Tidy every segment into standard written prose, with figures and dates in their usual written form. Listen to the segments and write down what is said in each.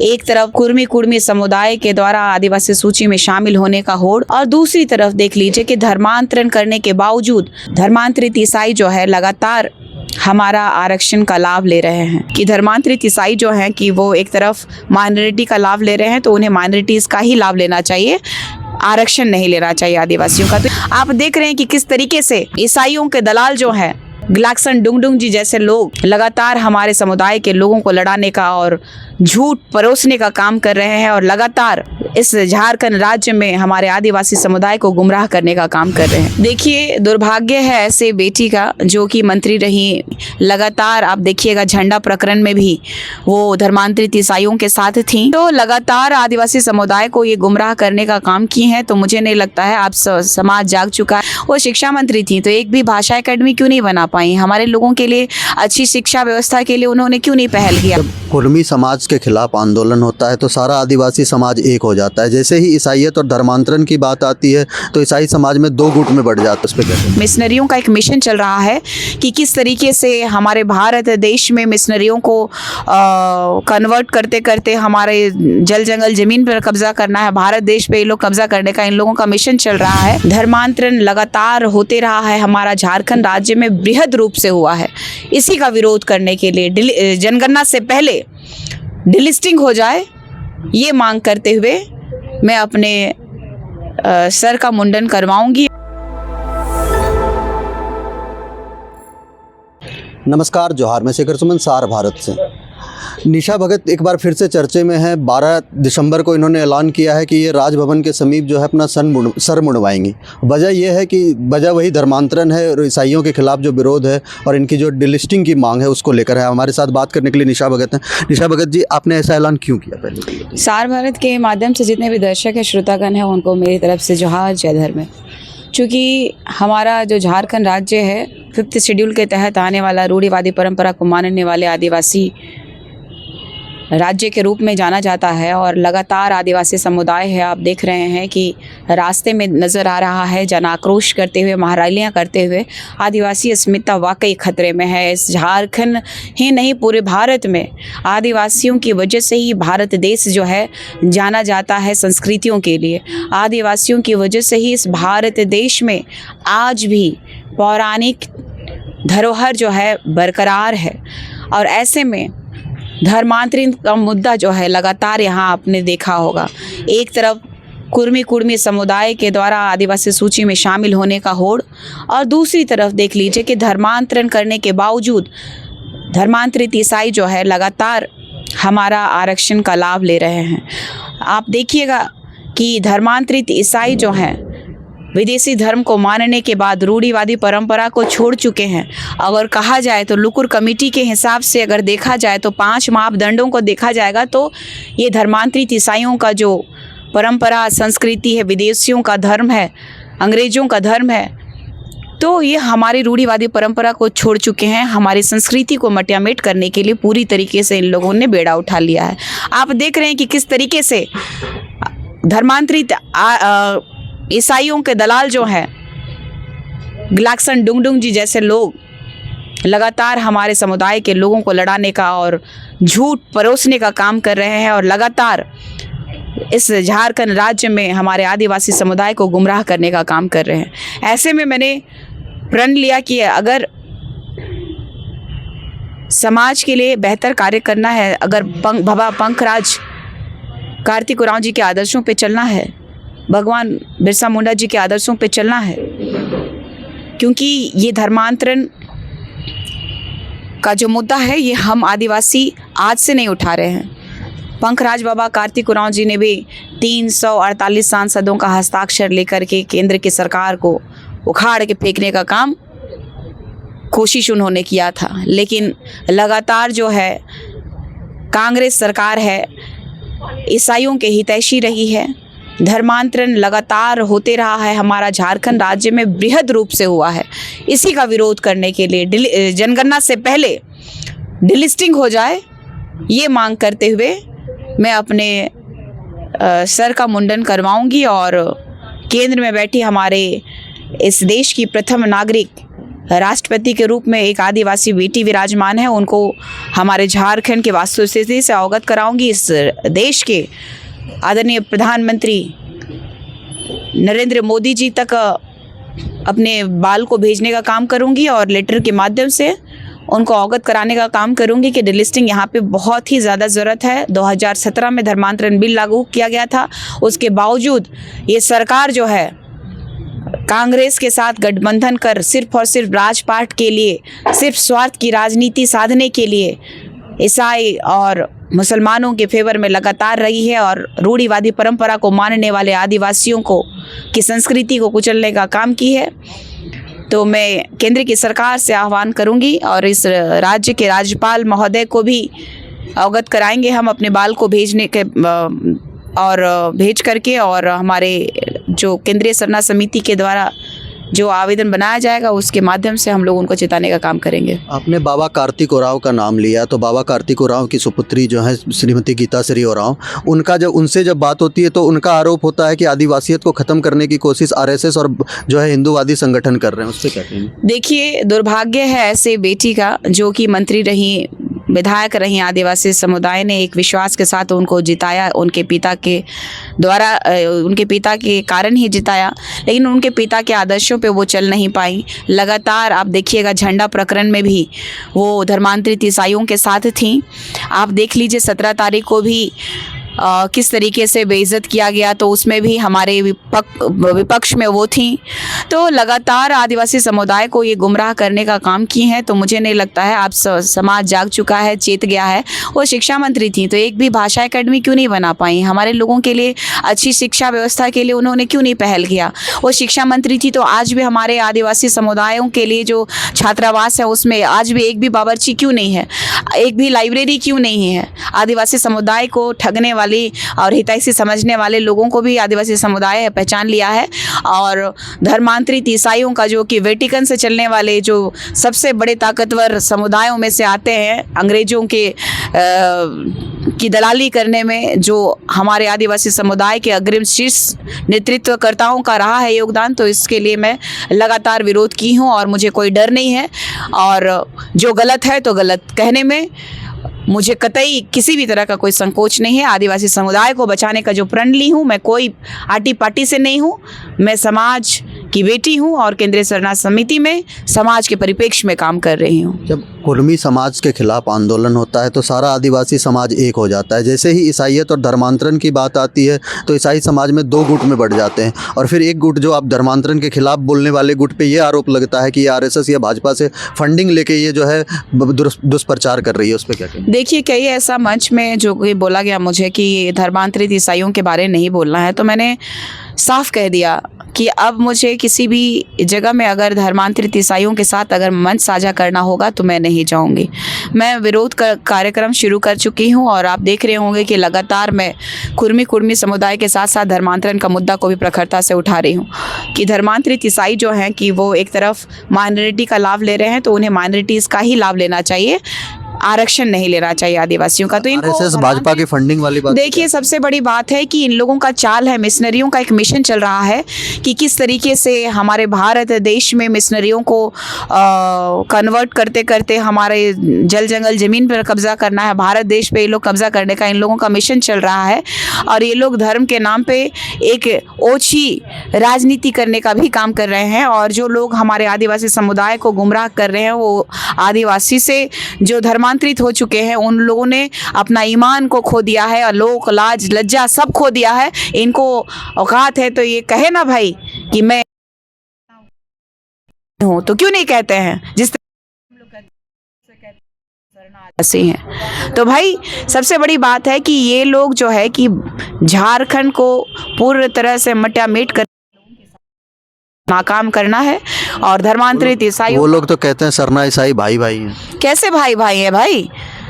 एक तरफ कुर्मी कुर्मी समुदाय के द्वारा आदिवासी सूची में शामिल होने का होड़, और दूसरी तरफ देख लीजिए कि धर्मांतरण करने के बावजूद धर्मांतरित ईसाई जो है लगातार हमारा आरक्षण का लाभ ले रहे हैं। कि धर्मांतरित ईसाई जो हैं कि वो एक तरफ माइनॉरिटी का लाभ ले रहे हैं, तो उन्हें माइनॉरिटीज का ही लाभ लेना चाहिए, आरक्षण नहीं लेना चाहिए आदिवासियों का। तो आप देख रहे हैं कि किस तरीके से ईसाइयों के दलाल जो हैं ग्लाक्सन डुंगडुंग जी जैसे लोग लगातार हमारे समुदाय के लोगों को लड़ाने का और झूठ परोसने का काम कर रहे हैं, और लगातार इस झारखंड राज्य में हमारे आदिवासी समुदाय को गुमराह करने का काम कर रहे हैं। देखिए, दुर्भाग्य है ऐसे बेटी का जो कि मंत्री रही, लगातार आप देखिएगा झंडा प्रकरण में भी वो धर्मांतरित ईसाइयों के साथ थी, तो लगातार आदिवासी समुदाय को ये गुमराह करने का काम की है। तो मुझे नहीं लगता है आप समाज जाग चुका है। वो शिक्षा मंत्री थी तो एक भी भाषा एकेडमी क्यों नहीं बना पाई? हमारे लोगों के लिए अच्छी शिक्षा व्यवस्था के लिए उन्होंने क्यों नहीं पहल किया? कुर्मी समाज के खिलाफ आंदोलन होता है तो सारा आदिवासी समाज एक हो जाता है। जैसे ही ईसाइयत और धर्मांतरण की बात आती है तो ईसाई समाज में दो गुट में बढ़ जाता है। उस पर मिशनरियों का एक मिशन चल रहा है कि किस तरीके से हमारे भारत देश में मिशनरियों को कन्वर्ट करते करते हमारे जल जंगल जमीन पर कब्जा करना है, भारत देश पे ये लोग कब्जा करने का इन लोगों का मिशन चल रहा है। धर्मांतरण लगातार होते रहा है, हमारा झारखंड राज्य में बृहद रूप से हुआ है। इसी का विरोध करने के लिए जनगणना से पहले डिलिस्टिंग हो जाए, ये मांग करते हुए मैं अपने सर का मुंडन करवाऊंगी। नमस्कार, जोहार, मैं शेखर सुमन, सार भारत से। निशा भगत एक बार फिर से चर्चे में है। 12 दिसंबर को इन्होंने ऐलान किया है कि ये राजभवन के समीप जो है अपना सर मुड़वाएंगी। वजह यह है कि वजह वही धर्मांतरण है और ईसाइयों के खिलाफ जो विरोध है और इनकी जो डिलिस्टिंग की मांग है उसको लेकर है। हमारे साथ बात करने के लिए निशा भगत हैं। निशा भगत जी, आपने ऐसा ऐलान क्यों किया? पहले सार भारत के माध्यम से जितने भी दर्शक है, श्रोतागण है, उनको मेरी तरफ से जोहार, जय धर्म। चूँकि हमारा जो झारखंड राज्य है 5th शेड्यूल के तहत आने वाला रूढ़िवादी परंपरा को मानने वाले आदिवासी राज्य के रूप में जाना जाता है, और लगातार आदिवासी समुदाय है, आप देख रहे हैं कि रास्ते में नज़र आ रहा है जन आक्रोश करते हुए, महारैलियाँ करते हुए। आदिवासी अस्मिता वाकई खतरे में है। इस झारखंड ही नहीं, पूरे भारत में आदिवासियों की वजह से ही भारत देश जो है जाना जाता है संस्कृतियों के लिए। आदिवासियों की वजह से ही इस भारत देश में आज भी पौराणिक धरोहर जो है बरकरार है। और ऐसे में धर्मांतरण का मुद्दा जो है लगातार यहाँ आपने देखा होगा, एक तरफ कुर्मी कुर्मी समुदाय के द्वारा आदिवासी सूची में शामिल होने का होड़, और दूसरी तरफ देख लीजिए कि धर्मांतरण करने के बावजूद धर्मांतरित ईसाई जो है लगातार हमारा आरक्षण का लाभ ले रहे हैं। आप देखिएगा कि धर्मांतरित ईसाई जो हैं विदेशी धर्म को मानने के बाद रूढ़िवादी परंपरा को छोड़ चुके हैं। अगर कहा जाए तो लुकुर कमेटी के हिसाब से अगर देखा जाए तो 5 मापदंडों को देखा जाएगा तो ये धर्मांतरित ईसाइयों का जो परंपरा संस्कृति है, विदेशियों का धर्म है, अंग्रेजों का धर्म है, तो ये हमारी रूढ़िवादी परंपरा को छोड़ चुके हैं। हमारी संस्कृति को मटियामेट करने के लिए पूरी तरीके से इन लोगों ने बेड़ा उठा लिया है। आप देख रहे हैं कि किस तरीके से धर्मांतरित ईसाइयों के दलाल जो हैं ग्लाक्सन डुंगडुंग जी जैसे लोग लगातार हमारे समुदाय के लोगों को लड़ाने का और झूठ परोसने का काम कर रहे हैं, और लगातार इस झारखंड राज्य में हमारे आदिवासी समुदाय को गुमराह करने का काम कर रहे हैं। ऐसे में मैंने प्रण लिया कि अगर समाज के लिए बेहतर कार्य करना है, अगर बाबा पंकराज कार्तिक उरांव जी के आदर्शों पे चलना है, भगवान बिरसा मुंडा जी के आदर्शों पे चलना है, क्योंकि ये धर्मांतरण का जो मुद्दा है ये हम आदिवासी आज से नहीं उठा रहे हैं। पंकराज बाबा कार्तिक उरांव जी ने भी 348 सांसदों का हस्ताक्षर लेकर के केंद्र की सरकार को उखाड़ के फेंकने का काम कोशिश उन्होंने किया था, लेकिन लगातार जो है कांग्रेस सरकार है ईसाइयों के हितैषी रही है। धर्मांतरण लगातार होते रहा है, हमारा झारखंड राज्य में बृहद रूप से हुआ है। इसी का विरोध करने के लिए जनगणना से पहले डिलिस्टिंग हो जाए, ये मांग करते हुए मैं अपने सर का मुंडन करवाऊंगी, और केंद्र में बैठी हमारे इस देश की प्रथम नागरिक राष्ट्रपति के रूप में एक आदिवासी बेटी विराजमान है, उनको हमारे झारखंड की वास्तुस्थिति से अवगत कराऊंगी। इस देश के आदरणीय प्रधानमंत्री नरेंद्र मोदी जी तक अपने बाल को भेजने का काम करूंगी और लेटर के माध्यम से उनको अवगत कराने का काम करूंगी कि डिलिस्टिंग यहाँ पे बहुत ही ज़्यादा ज़रूरत है। 2017 में धर्मांतरण बिल लागू किया गया था, उसके बावजूद ये सरकार जो है कांग्रेस के साथ गठबंधन कर सिर्फ और सिर्फ राजपाट के लिए, सिर्फ स्वार्थ की राजनीति साधने के लिए ईसाई और मुसलमानों के फेवर में लगातार रही है और रूढ़िवादी परंपरा को मानने वाले आदिवासियों को की संस्कृति को कुचलने का काम की है। तो मैं केंद्र की सरकार से आह्वान करूंगी और इस राज्य के राज्यपाल महोदय को भी अवगत कराएंगे हम अपने बाल को भेजने के और भेज करके, और हमारे जो केंद्रीय सरना समिति के द्वारा जो आवेदन बनाया जाएगा उसके माध्यम से हम लोग उनको चिताने का काम करेंगे। आपने बाबा कार्तिक ओरांव का नाम लिया, तो बाबा कार्तिक ओरांव की सुपुत्री जो है श्रीमती गीता श्री ओरांव, उनसे जब बात होती है तो उनका आरोप होता है कि आदिवासियत को ख़त्म करने की कोशिश आरएसएस और जो है हिंदूवादी संगठन कर रहे हैं, उस पर क्या कहेंगे? देखिए, दुर्भाग्य है ऐसे बेटी का जो कि मंत्री रही, विधायक रही। आदिवासी समुदाय ने एक विश्वास के साथ उनको जिताया, उनके पिता के द्वारा, उनके पिता के कारण ही जिताया, लेकिन उनके पिता के आदर्शों पे वो चल नहीं पाई। लगातार आप देखिएगा झंडा प्रकरण में भी वो धर्मांतरित ईसाइयों के साथ थी। आप देख लीजिए 17 तारीख को भी किस तरीके से बेइज्जत किया गया, तो उसमें भी हमारे विपक्ष में वो थी। तो लगातार आदिवासी समुदाय को ये गुमराह करने का काम की है। तो मुझे नहीं लगता है आप समाज जाग चुका है, चेत गया है। वो शिक्षा मंत्री थी तो एक भी भाषा एकेडमी क्यों नहीं बना पाई? हमारे लोगों के लिए अच्छी शिक्षा व्यवस्था के लिए उन्होंने क्यों नहीं पहल किया? वो शिक्षा मंत्री थी तो आज भी हमारे आदिवासी समुदायों के लिए जो छात्रावास है उसमें आज भी एक भी बावर्ची क्यों नहीं है, एक भी लाइब्रेरी क्यों नहीं है? आदिवासी समुदाय को ठगने वाले और हितैषी समझने वाले लोगों को भी आदिवासी समुदाय पहचान लिया है। और धर्मांतरित ईसाइयों का जो कि वेटिकन से चलने वाले जो सबसे बड़े ताकतवर समुदायों में से आते हैं, अंग्रेजों के की दलाली करने में जो हमारे आदिवासी समुदाय के अग्रिम शीर्ष नेतृत्वकर्ताओं का रहा है योगदान, तो इसके लिए मैं लगातार विरोध की हूँ और मुझे कोई डर नहीं है। और जो गलत है तो गलत कहने में मुझे कतई किसी भी तरह का कोई संकोच नहीं है। आदिवासी समुदाय को बचाने का जो प्रण ली हूँ, मैं कोई आटी पार्टी से नहीं हूँ, मैं समाज की बेटी हूँ और केंद्रीय सरना समिति में समाज के परिप्रेक्ष्य में काम कर रही हूँ। जब कुर्मी समाज के खिलाफ आंदोलन होता है तो सारा आदिवासी समाज एक हो जाता है। जैसे ही ईसाइयत और धर्मांतरण की बात आती है तो ईसाई समाज में 2 गुट में बढ़ जाते हैं, और फिर एक गुट जो आप धर्मांतरण के खिलाफ बोलने वाले गुट पे ये आरोप लगता है कि ये आरएसएस या भाजपा से फंडिंग लेके ये जो है दुष्प्रचार कर रही है, उस पर क्या कहेंगे? देखिए, कई ऐसा मंच में जो कि बोला गया मुझे कि धर्मांतरित ईसाइयों के बारे में नहीं बोलना है, तो मैंने साफ कह दिया कि अब मुझे किसी भी जगह में अगर धर्मांतरित ईसाइयों के साथ अगर मंच साझा करना होगा तो मैं नहीं जाऊंगी। मैं विरोध का कार्यक्रम शुरू कर चुकी हूं और आप देख रहे होंगे कि लगातार मैं कुर्मी समुदाय के साथ साथ धर्मांतरण का मुद्दा को भी प्रखरता से उठा रही हूं कि धर्मांतरित ईसाई जो हैं कि वो एक तरफ माइनॉरिटी का लाभ ले रहे हैं, तो उन्हें माइनॉरिटीज़ का ही लाभ लेना चाहिए, आरक्षण नहीं लेना चाहिए आदिवासियों का। तो आरएसएस भाजपा की फंडिंग वाली बात, देखिए सबसे बड़ी बात है कि इन लोगों का चाल है, मिशनरियों का एक मिशन चल रहा है कि किस तरीके से हमारे भारत देश में मिशनरियों को कन्वर्ट करते करते हमारे जल जंगल जमीन पर कब्जा करना है, भारत देश पे ये लोग कब्जा करने का इन लोगों का मिशन चल रहा है। और ये लोग धर्म के नाम पे एक ओछी राजनीति करने का भी काम कर रहे हैं। और जो लोग हमारे आदिवासी समुदाय को गुमराह कर रहे हैं वो आदिवासी से जो धर्मांतरित हो चुके हैं, उन लोगों ने अपना ईमान को खो दिया है और लोक लाज लज्जा सब खो दिया है। इनको औकात है तो ये कहे ना भाई कि मैं हूँ, तो क्यों नहीं कहते हैं जिस ऐसे हैं। तो भाई सबसे बड़ी बात है कि ये लोग जो है कि झारखंड को पूरी तरह से मटियामेट कर नाकाम करना है। और धर्मांतरित ईसाई, वो लोग तो कहते हैं सरना ईसाई भाई भाई हैं। कैसे भाई भाई है भाई?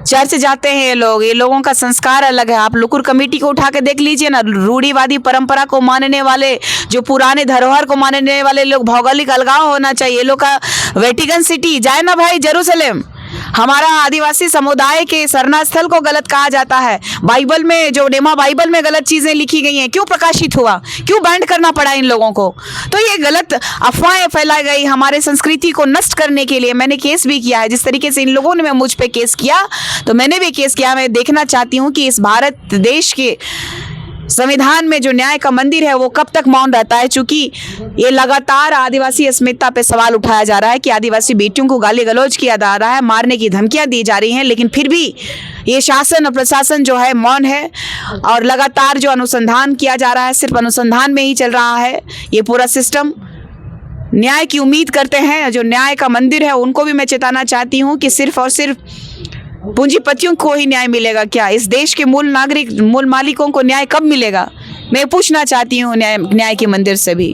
चर्च जाते हैं ये लोग, ये लोगों का संस्कार अलग है। आप लुकुर कमेटी को उठा के देख लीजिए ना, रूढ़िवादी परंपरा को मानने वाले, जो पुराने धरोहर को मानने वाले लोग, भौगोलिक अलगाव होना चाहिए। ये लोग का वेटिकन सिटी जाए ना भाई, जेरूसलेम हमारा आदिवासी समुदाय के सरना स्थल को गलत कहा जाता है। बाइबल में जो नेमा बाइबल में गलत चीजें लिखी गई हैं, क्यों प्रकाशित हुआ, क्यों बैंड करना पड़ा इन लोगों को? तो ये गलत अफवाहें फैलाई गई हमारे संस्कृति को नष्ट करने के लिए। मैंने केस भी किया है, जिस तरीके से इन लोगों ने मुझ पे केस किया तो मैंने भी केस किया। मैं देखना चाहती हूँ कि इस भारत देश के संविधान में जो न्याय का मंदिर है वो कब तक मौन रहता है, चूंकि ये लगातार आदिवासी अस्मिता पे सवाल उठाया जा रहा है कि आदिवासी बेटियों को गाली गलौज किया जा रहा है, मारने की धमकियां दी जा रही हैं, लेकिन फिर भी ये शासन और प्रशासन जो है मौन है। और लगातार जो अनुसंधान किया जा रहा है सिर्फ अनुसंधान में ही चल रहा है। ये पूरा सिस्टम न्याय की उम्मीद करते हैं, जो न्याय का मंदिर है उनको भी मैं चेताना चाहती हूँ कि सिर्फ और सिर्फ पूंजीपतियों को ही न्याय मिलेगा क्या? इस देश के मूल नागरिक, मूल मालिकों को न्याय कब मिलेगा? मैं पूछना चाहती हूँ न्याय के मंदिर से भी।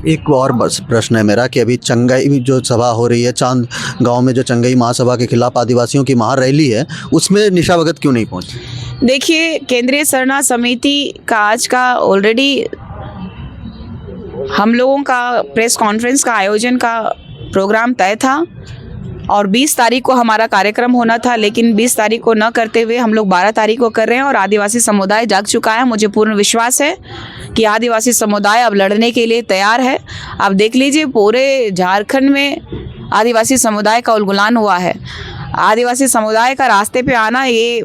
एक और बस प्रश्न है मेरा कि अभी चंगई जो सभा हो रही है, चांद गांव में जो चंगई महासभा के खिलाफ आदिवासियों की महारैली है, उसमें निशा भगत क्यों नहीं पहुंची? देखिए, केंद्रीय सरना समिति का आज का ऑलरेडी हम लोगों का प्रेस कॉन्फ्रेंस का आयोजन का प्रोग्राम तय था और 20 तारीख को हमारा कार्यक्रम होना था, लेकिन 20 तारीख को न करते हुए हम लोग 12 तारीख को कर रहे हैं और आदिवासी समुदाय जाग चुका है। मुझे पूर्ण विश्वास है कि आदिवासी समुदाय अब लड़ने के लिए तैयार है। आप देख लीजिए, पूरे झारखंड में आदिवासी समुदाय का उलगुलान हुआ है। आदिवासी समुदाय का रास्ते पे आना, ये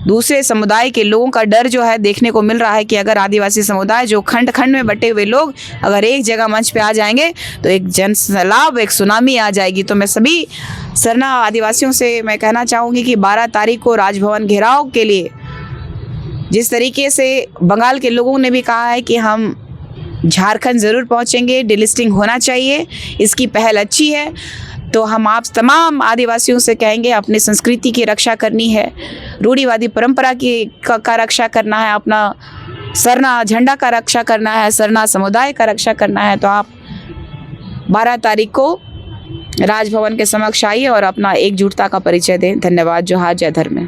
दूसरे समुदाय के लोगों का डर जो है देखने को मिल रहा है कि अगर आदिवासी समुदाय जो खंड खंड में बटे हुए लोग अगर एक जगह मंच पे आ जाएंगे तो एक जन सैलाब, एक सुनामी आ जाएगी। तो मैं सभी सरना आदिवासियों से मैं कहना चाहूँगी कि 12 तारीख को राजभवन घेराव के लिए, जिस तरीके से बंगाल के लोगों ने भी कहा है कि हम झारखंड ज़रूर पहुँचेंगे, डिलिस्टिंग होना चाहिए, इसकी पहल अच्छी है। तो हम आप तमाम आदिवासियों से कहेंगे अपनी संस्कृति की रक्षा करनी है, रूढ़िवादी परंपरा की का रक्षा करना है, अपना सरना झंडा का रक्षा करना है, सरना समुदाय का रक्षा करना है। तो आप 12 तारीख को राजभवन के समक्ष आइए और अपना एकजुटता का परिचय दें। धन्यवाद। जोहार, जय धर्म।